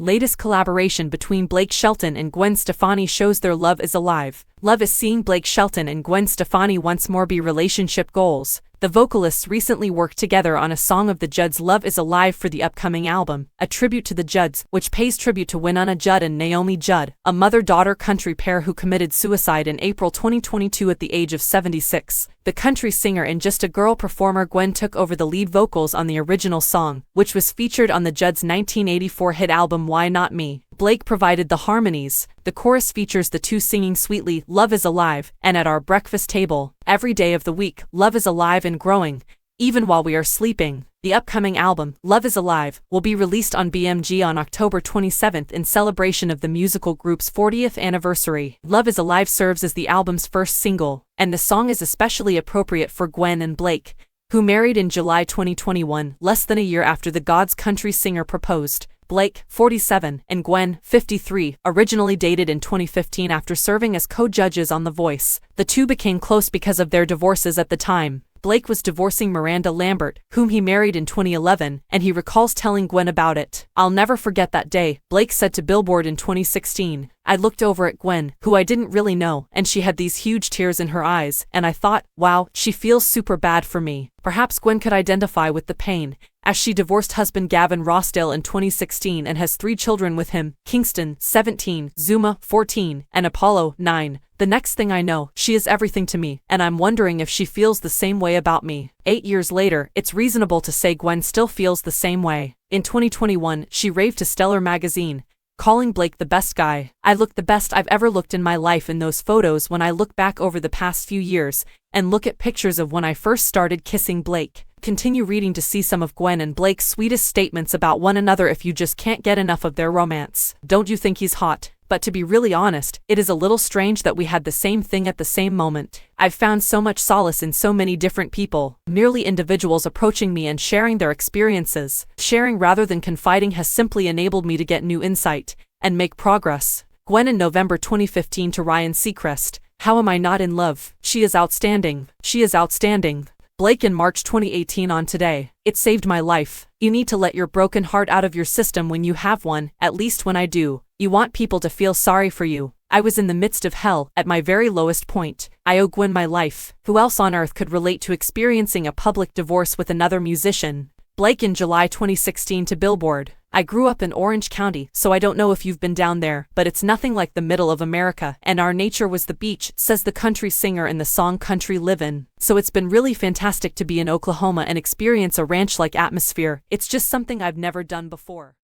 Latest collaboration between Blake Shelton and Gwen Stefani shows their love is alive. Love is seeing Blake Shelton and Gwen Stefani once more be relationship goals. The vocalists recently worked together on a song of the Judds' Love is Alive for the upcoming album, a tribute to the Judds, which pays tribute to Winona Judd and Naomi Judd, a mother-daughter country pair who committed suicide in April 2022 at the age of 76. The country singer and Just a Girl performer Gwen took over the lead vocals on the original song, which was featured on the Judds' 1984 hit album Why Not Me. Blake provided the harmonies. The chorus features the two singing sweetly, "Love is alive," and "At our breakfast table, every day of the week, love is alive and growing, even while we are sleeping." The upcoming album, Love is Alive, will be released on BMG on October 27th in celebration of the musical group's 40th anniversary. Love is Alive serves as the album's first single, and the song is especially appropriate for Gwen and Blake, who married in July 2021, less than a year after the God's country singer proposed. Blake, 47, and Gwen, 53, originally dated in 2015 after serving as co-judges on The Voice. The two became close because of their divorces at the time. Blake was divorcing Miranda Lambert, whom he married in 2011, and he recalls telling Gwen about it. "I'll never forget that day," Blake said to Billboard in 2016. "I looked over at Gwen, who I didn't really know, and she had these huge tears in her eyes, and I thought, wow, she feels super bad for me." Perhaps Gwen could identify with the pain, as she divorced husband Gavin Rossdale in 2016 and has 3 children with him: Kingston, 17, Zuma, 14, and Apollo, 9. "The next thing I know, she is everything to me, and I'm wondering if she feels the same way about me." 8 years later, it's reasonable to say Gwen still feels the same way. In 2021, she raved to Stellar magazine, calling Blake the best guy. "I look the best I've ever looked in my life in those photos when I look back over the past few years, and look at pictures of when I first started kissing Blake." Continue reading to see some of Gwen and Blake's sweetest statements about one another if you just can't get enough of their romance. Don't you think he's hot? But to be really honest, it is a little strange that we had the same thing at the same moment. I've found so much solace in so many different people, merely individuals approaching me and sharing their experiences. Sharing rather than confiding has simply enabled me to get new insight and make progress. Gwen in November 2015 to Ryan Seacrest, "How am I not in love? She is outstanding. She is outstanding." Blake in March 2018 on Today, "It saved my life. You need to let your broken heart out of your system when you have one, at least when I do. You want people to feel sorry for you. I was in the midst of hell, at my very lowest point. I owe Gwen my life." Who else on earth could relate to experiencing a public divorce with another musician? Blake in July 2016 to Billboard, "I grew up in Orange County, so I don't know if you've been down there, but it's nothing like the middle of America, and our nature was the beach," says the country singer in the song Country Livin'. "So it's been really fantastic to be in Oklahoma and experience a ranch-like atmosphere. It's just something I've never done before."